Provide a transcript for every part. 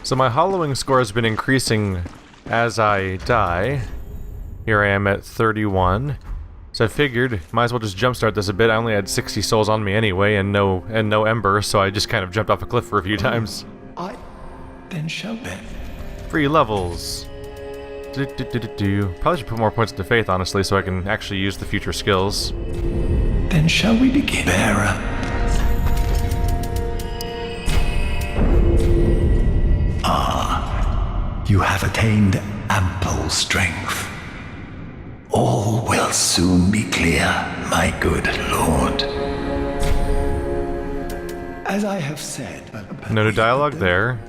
So my hollowing score has been increasing as I die. Here I am at 31. So I figured, might as well just jumpstart this a bit. I only had 60 souls on me anyway, and no ember, so I just kind of jumped off a cliff for a few times. I then shall be. Free levels. Probably should put more points into faith, honestly, so I can actually use the future skills. Then shall we begin? Bearer. You have attained ample strength. All will soon be clear, my good lord. As I have said... No dialogue there.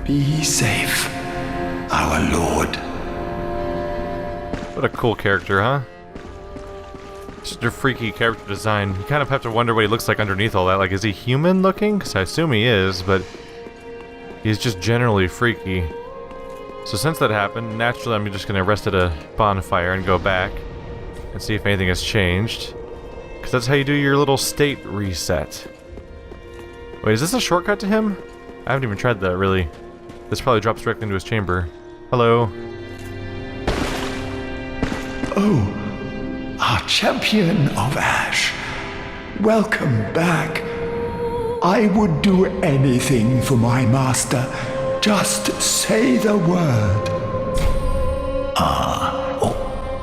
Be safe, our lord. What a cool character, huh? Just a freaky character design. You kind of have to wonder what he looks like underneath all that. Like, is he human looking? Because I assume he is, but... he's just generally freaky. So since that happened, naturally I'm just going to rest at a bonfire and go back and see if anything has changed. Because that's how you do your little state reset. Wait, is this a shortcut to him? I haven't even tried that, really. This probably drops directly into his chamber. Hello. Oh, our champion of Ash. Welcome back. I would do anything for my master. Just say the word.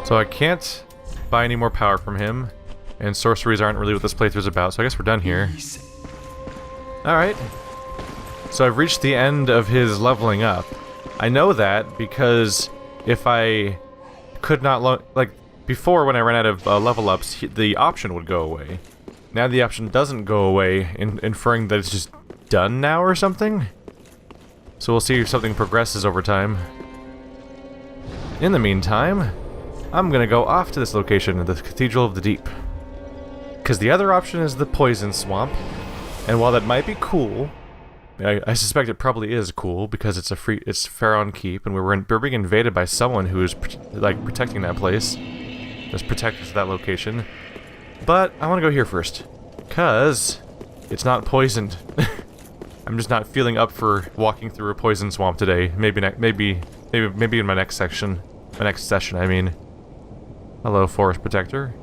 So I can't buy any more power from him, and sorceries aren't really what this playthrough's about, so I guess we're done here. Alright. So I've reached the end of his leveling up. I know that because if I could not like, before when I ran out of level ups, the option would go away. Now the option doesn't go away, inferring that it's just done now or something? So we'll see if something progresses over time. In the meantime, I'm gonna go off to this location, the Cathedral of the Deep. Because the other option is the Poison Swamp, and while that might be cool, I suspect it probably is cool because it's Pharaoh Keep, and we're being invaded by someone who is like protecting that place. There's protectors to that location. But I want to go here first, cause it's not poisoned. I'm just not feeling up for walking through a poison swamp today. Maybe in my next section. My next session, I mean. Hello, Forest Protector.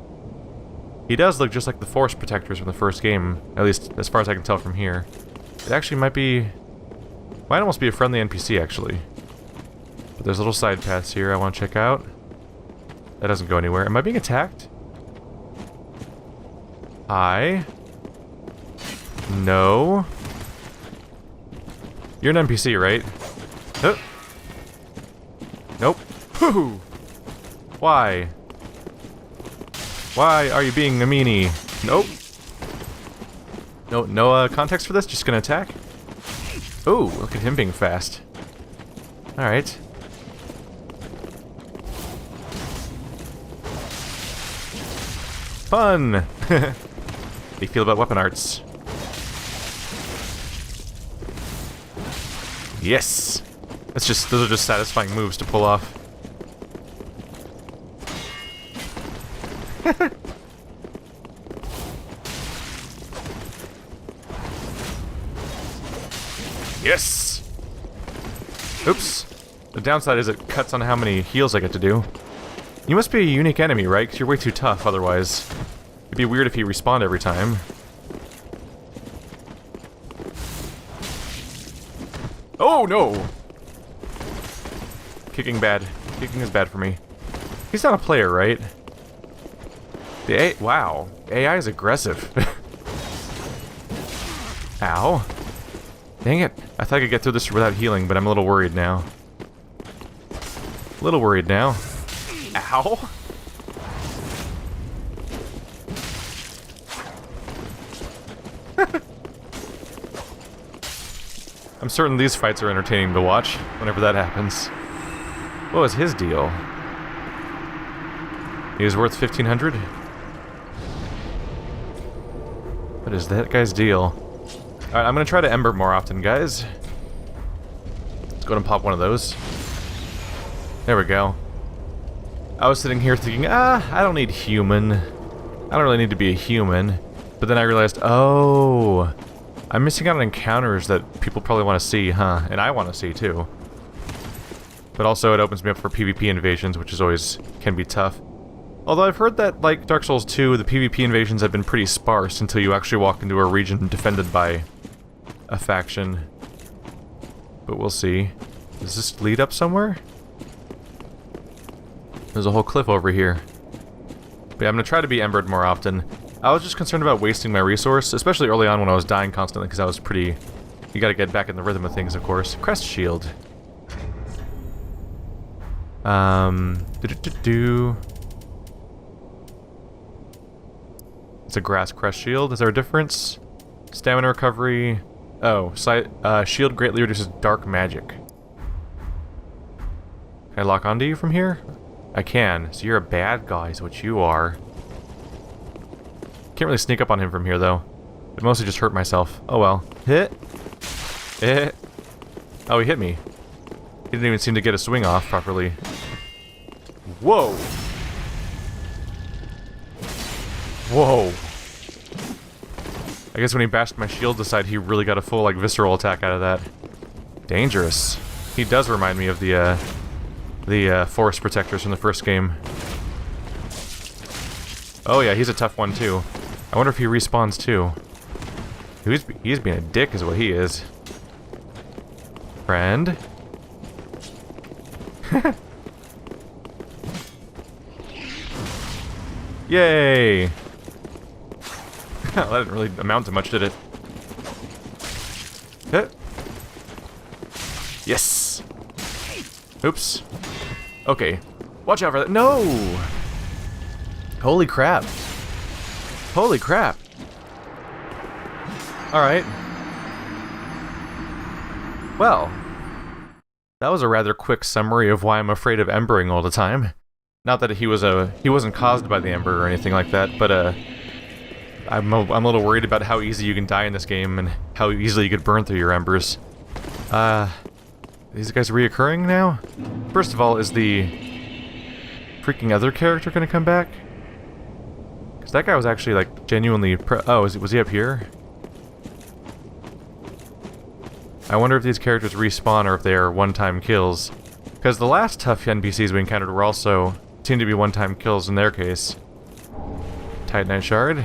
He does look just like the Forest Protectors from the first game, at least as far as I can tell from here. It actually might almost be a friendly NPC, actually. But there's little side paths here I want to check out. That doesn't go anywhere. Am I being attacked? No. You're an NPC, right? Nope. Woohoo! Why? Why are you being a meanie? Nope. No context for this? Just gonna attack? Ooh, look at him being fast. Alright. Fun! How do you feel about weapon arts? Yes! Those are just satisfying moves to pull off. Yes! Oops. The downside is it cuts on how many heals I get to do. You must be a unique enemy, right? Because you're way too tough otherwise. It'd be weird if you respawned every time. Oh, no! Kicking bad. Kicking is bad for me. He's not a player, right? Wow. AI is aggressive. Ow. Dang it. I thought I could get through this without healing, but I'm a little worried now. A little worried now. Ow! I'm certain these fights are entertaining to watch, whenever that happens. What was his deal? He was worth 1,500? What is that guy's deal? Alright, I'm gonna try to ember more often, guys. Let's go and pop one of those. There we go. I was sitting here thinking, I don't need human. I don't really need to be a human. But then I realized, oh, I'm missing out on encounters that people probably want to see, huh? And I want to see, too. But also it opens me up for PvP invasions, which is always can be tough. Although I've heard that, like Dark Souls 2, the PvP invasions have been pretty sparse until you actually walk into a region defended by a faction. But we'll see. Does this lead up somewhere? There's a whole cliff over here. But yeah, I'm gonna try to be embered more often. I was just concerned about wasting my resource, especially early on when I was dying constantly, because I was pretty... You gotta get back in the rhythm of things, of course. Crest shield. It's a grass crest shield. Is there a difference? Stamina recovery. Oh, shield greatly reduces dark magic. Can I lock onto you from here? I can. So you're a bad guy, is what you are. Can't really sneak up on him from here, though. It mostly just hurt myself. Oh well. Hit. Hit. Oh, he hit me. He didn't even seem to get a swing off properly. Whoa. Whoa. I guess when he bashed my shield aside, he really got a full, like, visceral attack out of that. Dangerous. He does remind me of the forest protectors from the first game. Oh yeah, he's a tough one too. I wonder if he respawns too. He's being a dick is what he is. Friend? Yay! That didn't really amount to much, did it? Hit. Yes! Oops. Okay. Watch out for that. No! Holy crap. Holy crap. Alright. Well. That was a rather quick summary of why I'm afraid of embering all the time. Not that he wasn't caused by the ember or anything like that, but I'm a little worried about how easy you can die in this game and how easily you could burn through your embers. These guys reoccurring now? First of all, is the freaking other character gonna come back? Because that guy was actually, like, genuinely oh, was he up here? I wonder if these characters respawn or if they are one-time kills. Because the last tough NPCs we encountered were also seemed to be one-time kills in their case. Titanite shard.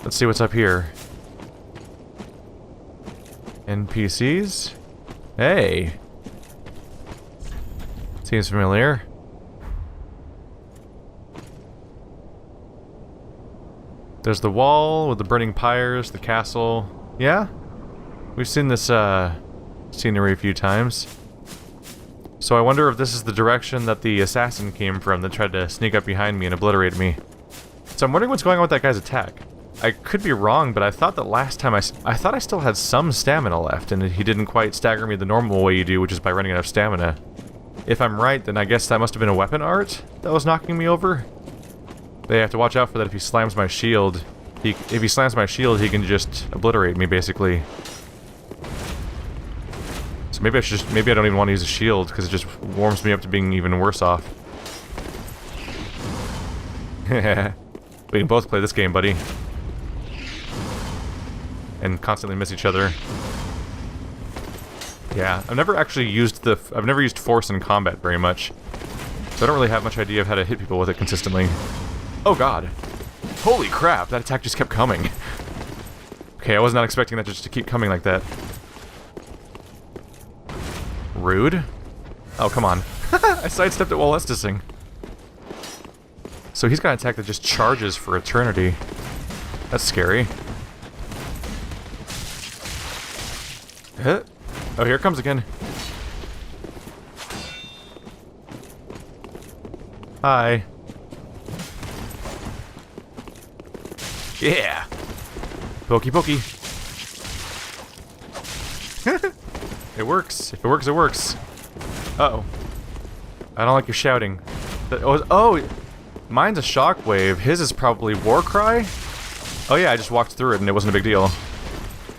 Let's see what's up here. NPCs? Hey! Seems familiar. There's the wall with the burning pyres, the castle. Yeah? We've seen this scenery a few times. So I wonder if this is the direction that the assassin came from that tried to sneak up behind me and obliterate me. So I'm wondering what's going on with that guy's attack. I could be wrong, but I thought that last time I thought I still had some stamina left, and he didn't quite stagger me the normal way you do, which is by running out of stamina. If I'm right, then I guess that must have been a weapon art that was knocking me over. They have to watch out for that if he slams my shield. If he slams my shield, he can just obliterate me, basically. So maybe maybe I don't even want to use a shield, because it just warms me up to being even worse off. We can both play this game, buddy. And constantly miss each other. Yeah, I've never used force in combat very much. So I don't really have much idea of how to hit people with it consistently. Oh god. Holy crap, that attack just kept coming. Okay, I was not expecting that just to keep coming like that. Rude. Oh, come on. I sidestepped it while estusing. So he's got an attack that just charges for eternity. That's scary. Hit. Oh, here it comes again. Hi. Yeah. Pokey pokey. It works. If it works, it works. Uh-oh. I don't like your shouting. Oh, mine's a shockwave. His is probably Warcry? Oh yeah, I just walked through it and it wasn't a big deal.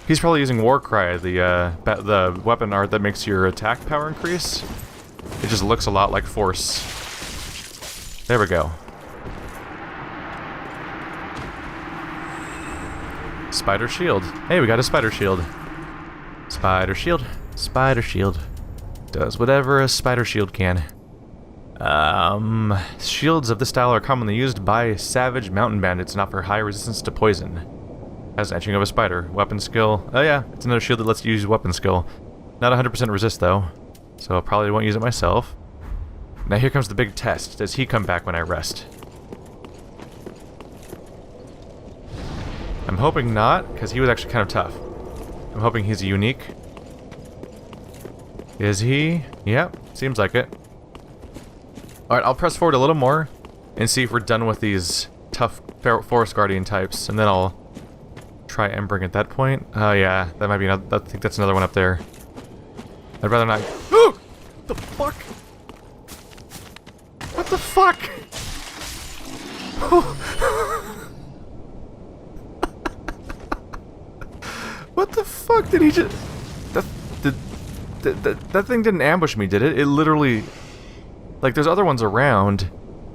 He's probably using Warcry, the weapon art that makes your attack power increase. It just looks a lot like Force. There we go. Spider shield. Hey, we got a spider shield. Spider shield. Spider shield. Does whatever a spider shield can. Shields of this style are commonly used by savage mountain bandits and offer high resistance to poison. Has etching of a spider. Weapon skill. Oh yeah, it's another shield that lets you use weapon skill. Not 100% resist though, so I probably won't use it myself. Now here comes the big test. Does he come back when I rest? I'm hoping not, because he was actually kind of tough. I'm hoping he's unique. Is he? Yep, seems like it. Alright, I'll press forward a little more and see if we're done with these tough forest guardian types, and then I'll try embering at that point. Oh yeah, that might be another, I think that's another one up there. I'd rather not. Ooh! What the fuck? What the fuck? What the fuck did he just... That thing didn't ambush me, did it? It literally... Like, there's other ones around,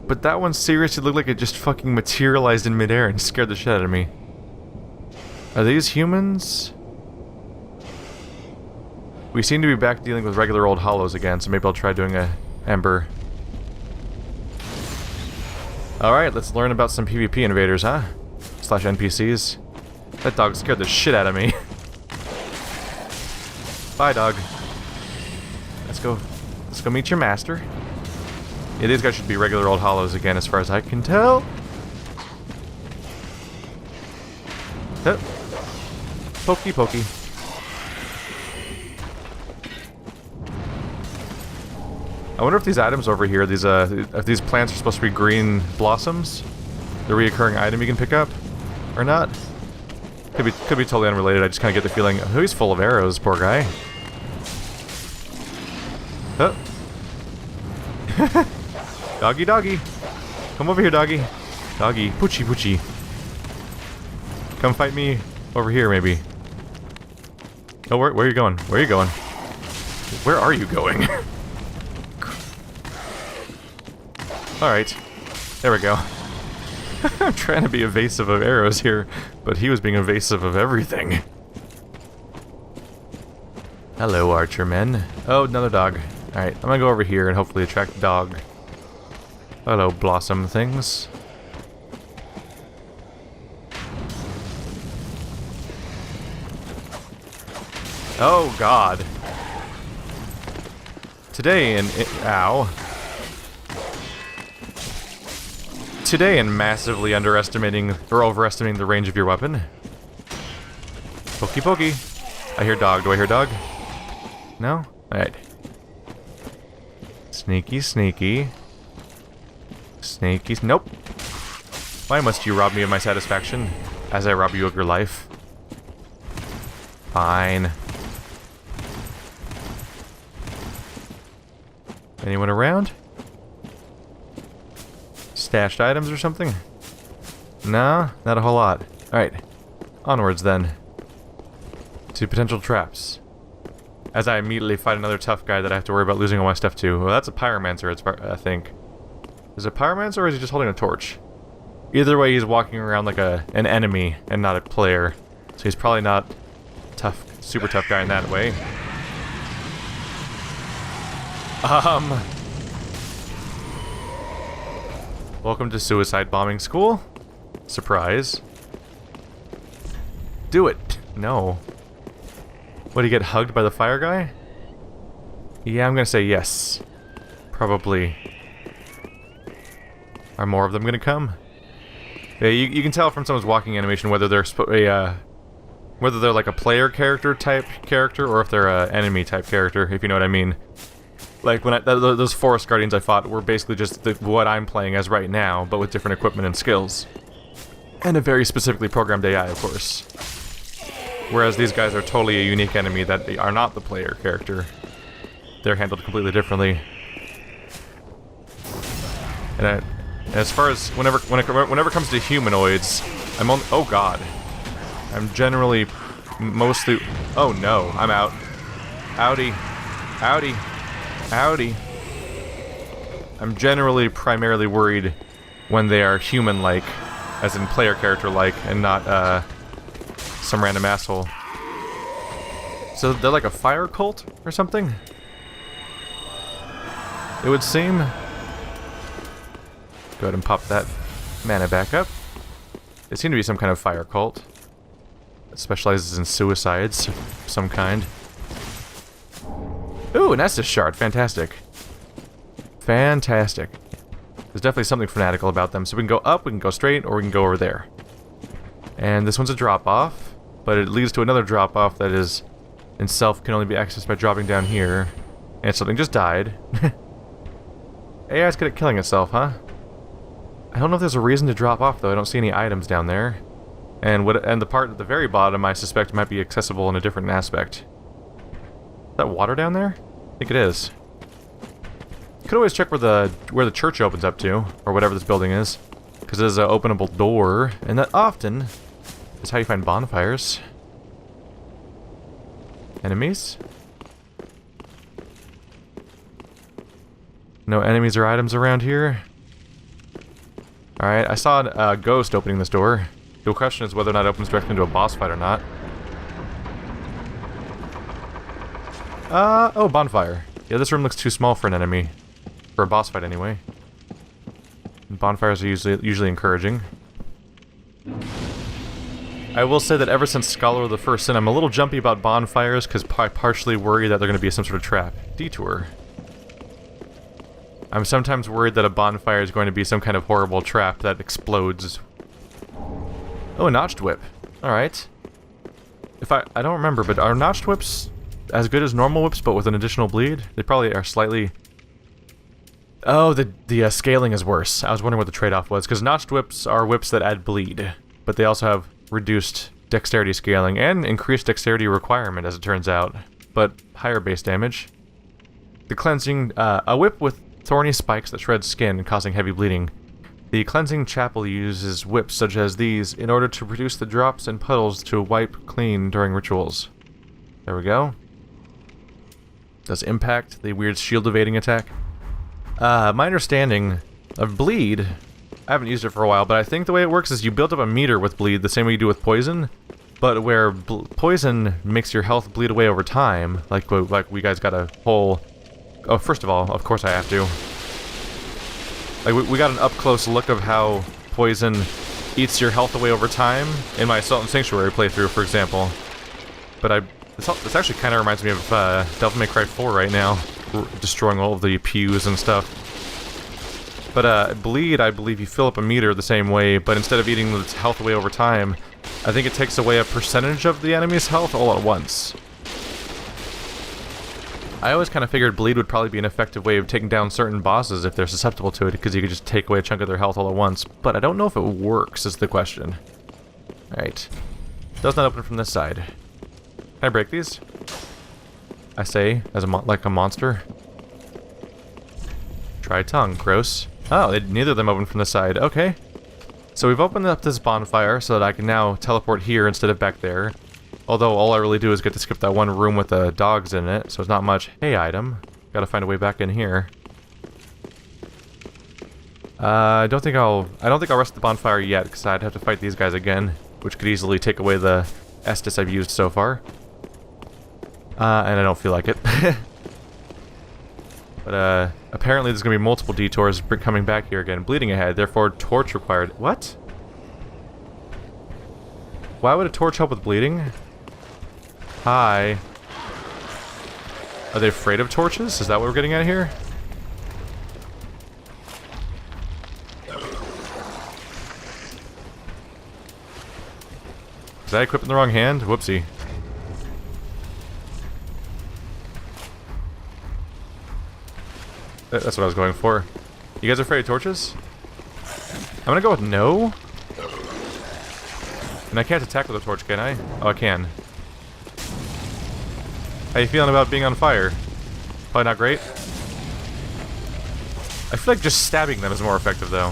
but that one seriously looked like it just fucking materialized in midair and scared the shit out of me. Are these humans? We seem to be back dealing with regular old hollows again, so maybe I'll try doing a ember. Alright, let's learn about some PvP invaders, huh? Slash NPCs. That dog scared the shit out of me. Bye, dog. Let's go meet your master. Yeah, these guys should be regular old hollows again, as far as I can tell. Oh. Pokey, pokey. I wonder if these items over here, if these plants are supposed to be green blossoms, the reoccurring item you can pick up, or not. Could be totally unrelated. I just kind of get the feeling, oh, he's full of arrows, poor guy. Oh. Doggy, doggy. Come over here, doggy. Doggy, poochie, poochie. Come fight me over here, maybe. Oh, where are you going? Where are you going? Where are you going? Alright. There we go. I'm trying to be evasive of arrows here, but he was being evasive of everything. Hello, archer men. Oh, another dog. Alright, I'm gonna go over here and hopefully attract the dog. Hello, blossom things. Oh, God. Today in... Ow. Today in massively underestimating or overestimating the range of your weapon. Pokey pokey. I hear dog. Do I hear dog? No? Alright. Sneaky, sneaky. Sneaky. Nope. Why must you rob me of my satisfaction as I rob you of your life? Fine. Anyone around? Stashed items or something? No, not a whole lot. Alright. Onwards then. To potential traps. As I immediately fight another tough guy that I have to worry about losing all my stuff to. Well, that's a pyromancer, I think. Is it a pyromancer or is he just holding a torch? Either way, he's walking around like an enemy and not a player. So he's probably not tough, super tough guy in that way. Welcome to suicide bombing school. Surprise. Do it. No. Would he get hugged by the fire guy? Yeah, I'm gonna say yes. Probably. Are more of them gonna come? Yeah, you can tell from someone's walking animation whether they're whether they're like a player character type character or if they're a enemy type character, if you know what I mean. Like when those forest guardians I fought were basically just what I'm playing as right now, but with different equipment and skills, and a very specifically programmed AI, of course. Whereas these guys are totally a unique enemy that they are not the player character. They're handled completely differently. And as far as whenever it comes to humanoids, I'm on. Oh God, I'm generally mostly. Oh no, I'm out. Howdy, howdy, howdy. I'm generally primarily worried when they are human-like, as in player character-like, and not some random asshole. So they're like a fire cult or something? It would seem. Go ahead and pop that mana back up. They seem to be some kind of fire cult. That specializes in suicides of some kind. Ooh, an Estus shard. Fantastic. Fantastic. There's definitely something fanatical about them. So we can go up, we can go straight, or we can go over there. And this one's a drop-off, but it leads to another drop-off that is itself can only be accessed by dropping down here. And something just died. AI's good at killing itself, huh? I don't know if there's a reason to drop off, though. I don't see any items down there. And the part at the very bottom, I suspect, might be accessible in a different aspect. Is that water down there? I think it is. Could always check where the church opens up to, or whatever this building is, because there's an openable door, and that often is how you find bonfires. Enemies? No enemies or items around here. Alright, I saw a ghost opening this door. The question is whether or not it opens directly into a boss fight or not. Oh, bonfire. Yeah, this room looks too small for an enemy. For a boss fight, anyway. And bonfires are usually encouraging. I will say that ever since Scholar of the First Sin, I'm a little jumpy about bonfires, because I partially worry that they're going to be some sort of trap. Detour. I'm sometimes worried that a bonfire is going to be some kind of horrible trap that explodes. Oh, a notched whip. Alright. I don't remember, but are notched whips as good as normal whips, but with an additional bleed? They probably are slightly... Oh, the scaling is worse. I was wondering what the trade-off was, because notched whips are whips that add bleed, but they also have reduced dexterity scaling and increased dexterity requirement, as it turns out, but higher base damage. The cleansing... a whip with thorny spikes that shred skin, causing heavy bleeding. The cleansing chapel uses whips such as these in order to reduce the drops and puddles to wipe clean during rituals. There we go. Does impact the weird shield evading attack. My understanding of bleed, I haven't used it for a while, but I think the way it works is you build up a meter with bleed the same way you do with poison, but where poison makes your health bleed away over time, like we guys got a whole... Oh, first of all, of course I have to. Like, we got an up-close look of how poison eats your health away over time in my Assault and Sanctuary playthrough, for example. But this actually kind of reminds me of Devil May Cry 4 right now, destroying all of the pews and stuff. But bleed, I believe you fill up a meter the same way, but instead of eating the health away over time, I think it takes away a percentage of the enemy's health all at once. I always kind of figured bleed would probably be an effective way of taking down certain bosses if they're susceptible to it, because you could just take away a chunk of their health all at once, but I don't know if it works, is the question. Alright. Does not open from this side. Can I break these? I say, as like a monster. Try tongue, gross. Oh, neither of them open from this side, okay. So we've opened up this bonfire so that I can now teleport here instead of back there. Although all I really do is get to skip that one room with the dogs in it, so it's not much. Hey, item. Gotta find a way back in here. I don't think I'll rest at the bonfire yet, because I'd have to fight these guys again, which could easily take away the Estus I've used so far. And I don't feel like it. But apparently there's gonna be multiple detours coming back here again. Bleeding ahead, therefore torch required. What? Why would a torch help with bleeding? Hi. Are they afraid of torches? Is that what we're getting at here? Did I equip in the wrong hand? Whoopsie. That's what I was going for. You guys afraid of torches? I'm gonna go with no. And I can't attack with a torch, can I? Oh, I can. How you feeling about being on fire? Probably not great. I feel like just stabbing them is more effective, though.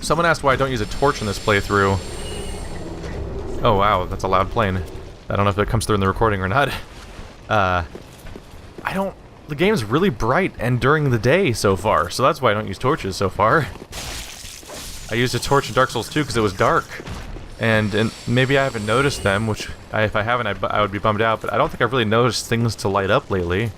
Someone asked why I don't use a torch in this playthrough. Oh, wow, that's a loud plane. I don't know if it comes through in the recording or not. The game's really bright and during the day so far, so that's why I don't use torches so far. I used a torch in Dark Souls 2 because it was dark. And maybe I haven't noticed them, which if I haven't, I would be bummed out. But I don't think I've really noticed things to light up lately.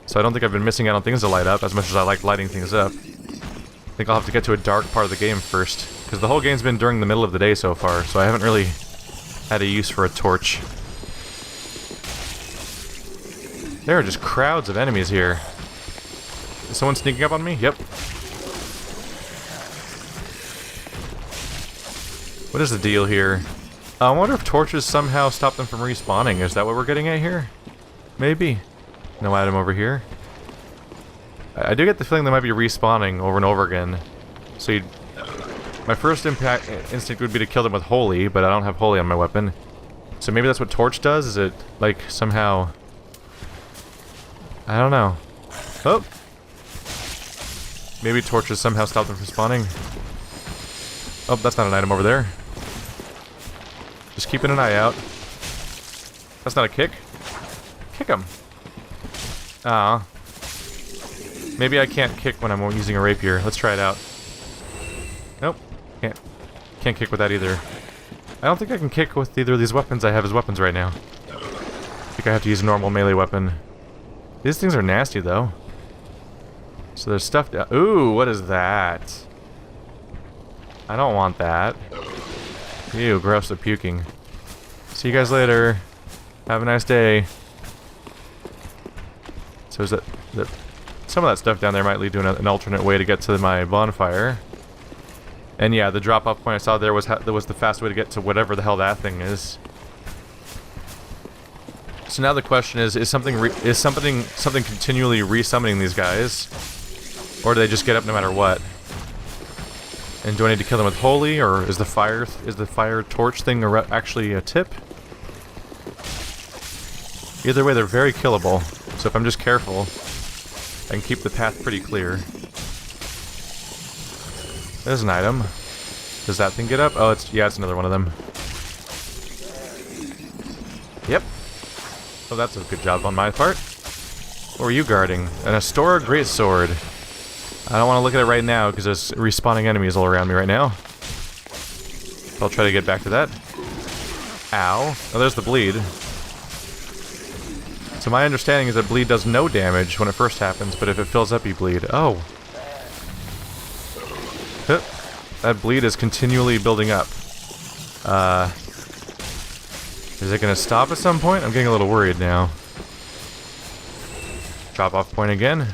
So I don't think I've been missing out on things to light up as much as I like lighting things up. I think I'll have to get to a dark part of the game first. Because the whole game's been during the middle of the day so far, so I haven't really had a use for a torch. There are just crowds of enemies here. Is someone sneaking up on me? Yep. What is the deal here? I wonder if torches somehow stop them from respawning. Is that what we're getting at here? Maybe. No item over here. I do get the feeling they might be respawning over and over again. So my first instinct would be to kill them with holy, but I don't have holy on my weapon. So maybe that's what torch does? Is it, like, somehow... I don't know. Oh! Maybe torches somehow stop them from spawning. Oh, that's not an item over there. Just keeping an eye out. That's not a kick. Kick him. Ah. Maybe I can't kick when I'm using a rapier. Let's try it out. Nope. Can't kick with that either. I don't think I can kick with either of these weapons I have as weapons right now. I think I have to use a normal melee weapon. These things are nasty, though. So there's stuff down... Ooh, what is that? I don't want that. Ew, gross, the puking. See you guys later. Have a nice day. So is that some of that stuff down there might lead to an alternate way to get to my bonfire. And yeah, the drop-off point I saw there was the fast way to get to whatever the hell that thing is. So now the question is something continually resummoning these guys, or do they just get up no matter what? And do I need to kill them with holy, or is the fire torch thing actually a tip? Either way, they're very killable. So if I'm just careful, I can keep the path pretty clear. There's an item. Does that thing get up? Oh, it's another one of them. Yep. Oh, that's a good job on my part. What were you guarding? An Astora Greatsword. I don't want to look at it right now because there's respawning enemies all around me right now. I'll try to get back to that. Ow. Oh, there's the bleed. So my understanding is that bleed does no damage when it first happens, but if it fills up, you bleed. Oh. That bleed is continually building up. Is it going to stop at some point? I'm getting a little worried now. Drop off point again.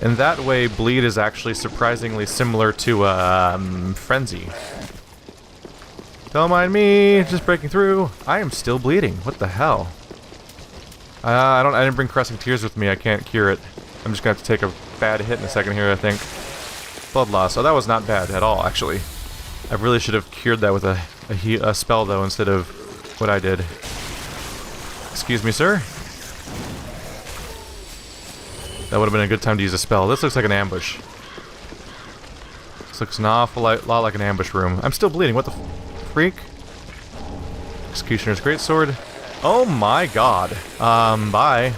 And that way, bleed is actually surprisingly similar to frenzy. Don't mind me, just breaking through. I am still bleeding. What the hell? I didn't bring Caressing Tears with me. I can't cure it. I'm just gonna have to take a bad hit in a second here, I think. Blood loss. Oh, that was not bad at all, actually. I really should have cured that with a spell, though, instead of what I did. Excuse me, sir. That would have been a good time to use a spell. This looks like an ambush. This looks an awful lot like an ambush room. I'm still bleeding. What the freak? Executioner's Greatsword. Oh my god. Bye.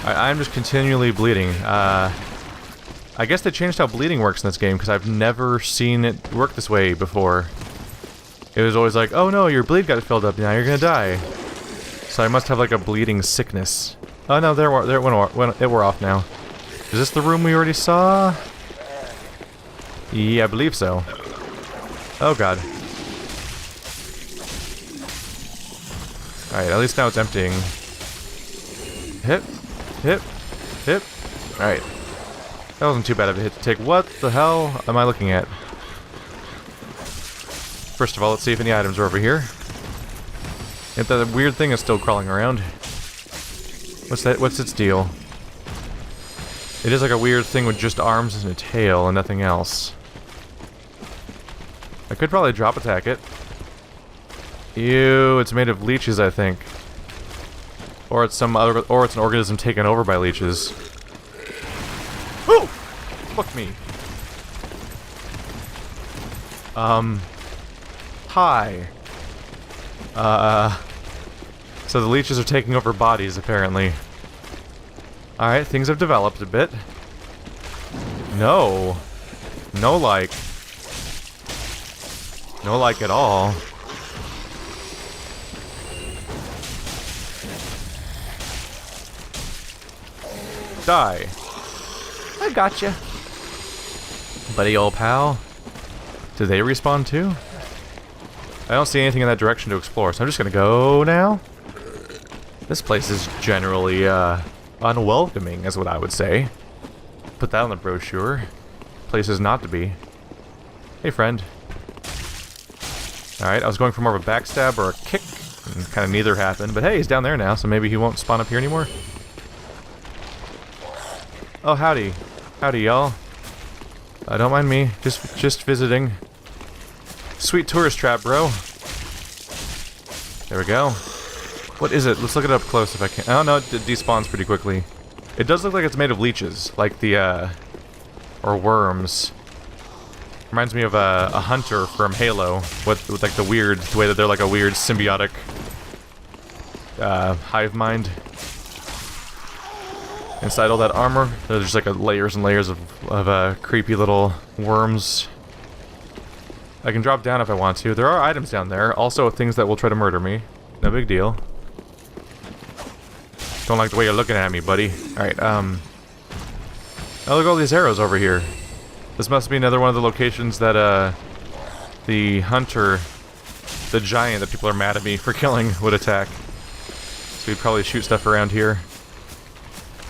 I'm just continually bleeding. I guess they changed how bleeding works in this game, because I've never seen it work this way before. It was always like, oh no, your bleed got filled up, now you're gonna die. So I must have like a bleeding sickness. Oh no, it wore off now. Is this the room we already saw? Yeah, I believe so. Oh god. Alright, at least now it's emptying. Hit. Hit. Hit. Alright. That wasn't too bad of a hit to take. What the hell am I looking at? First of all, let's see if any items are over here. If that weird thing is still crawling around. What's that? What's its deal? It is like a weird thing with just arms and a tail and nothing else. I could probably drop attack it. Ew, it's made of leeches, I think. Or it's an organism taken over by leeches. Woo! Fuck me. Hi. So the leeches are taking over bodies, apparently. Alright, things have developed a bit. No. No like. No like at all. Die. I gotcha. Buddy old pal. Did they respawn too? I don't see anything in that direction to explore, so I'm just gonna go now. This place is generally, unwelcoming, is what I would say. Put that on the brochure. Places not to be. Hey, friend. Alright, I was going for more of a backstab or a kick, and kind of neither happened, but hey, he's down there now, so maybe he won't spawn up here anymore. Oh, howdy. Howdy, y'all. Don't mind me. Just visiting. Sweet tourist trap, bro. There we go. What is it? Let's look it up close if I can. Oh, no, it despawns pretty quickly. It does look like it's made of leeches. Like the, or worms. Reminds me of a hunter from Halo. With like the way that they're like a weird symbiotic hive mind. Inside all that armor, there's just like layers and layers of creepy little worms. I can drop down if I want to. There are items down there, also things that will try to murder me. No big deal. Don't like the way you're looking at me, buddy. Alright, oh, look at all these arrows over here. This must be another one of the locations that, the hunter, the giant that people are mad at me for killing, would attack. So we'd probably shoot stuff around here.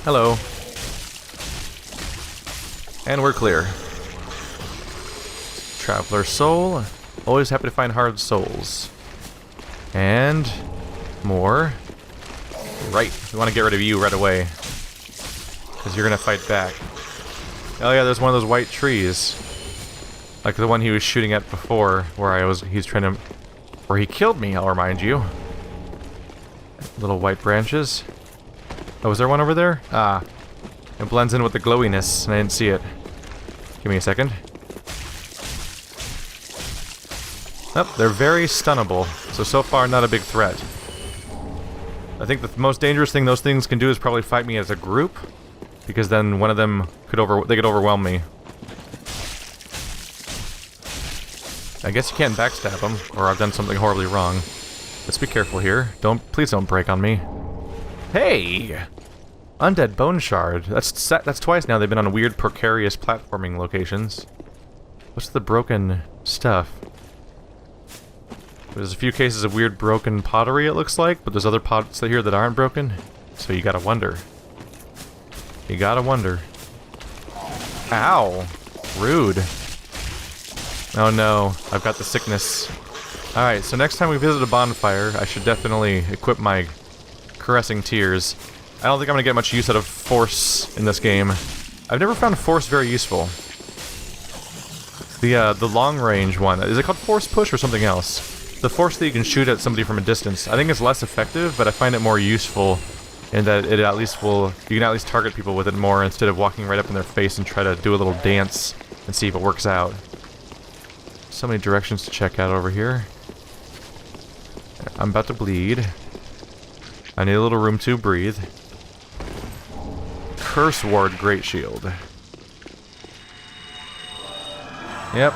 Hello. And we're clear. Traveler soul. Always happy to find hard souls. And more. Right. We want to get rid of you right away. Because you're going to fight back. Oh yeah, there's one of those white trees. Like the one he was shooting at before, where he's trying to... Where he killed me, I'll remind you. Little white branches. Oh, is there one over there? Ah. It blends in with the glowiness, and I didn't see it. Give me a second. Oh, they're very stunnable, so far not a big threat. I think the most dangerous thing those things can do is probably fight me as a group, because then one of them could overwhelm me. I guess you can't backstab them, or I've done something horribly wrong. Let's be careful here. Please don't break on me. Hey! Undead Bone Shard. That's twice now they've been on weird, precarious platforming locations. What's the broken stuff? There's a few cases of weird broken pottery, it looks like, but there's other pots here that aren't broken. So you gotta wonder. You gotta wonder. Ow! Rude. Oh no, I've got the sickness. Alright, so next time we visit a bonfire, I should definitely equip my caressing tears. I don't think I'm gonna get much use out of force in this game. I've never found force very useful. The long range one, is it called force push or something else? The force that you can shoot at somebody from a distance, I think it's less effective, but I find it more useful in that it at least you can at least target people with it more instead of walking right up in their face and try to do a little dance and see if it works out. So many directions to check out over here. I'm about to bleed. I need a little room to breathe. Curse Ward Great Shield. Yep,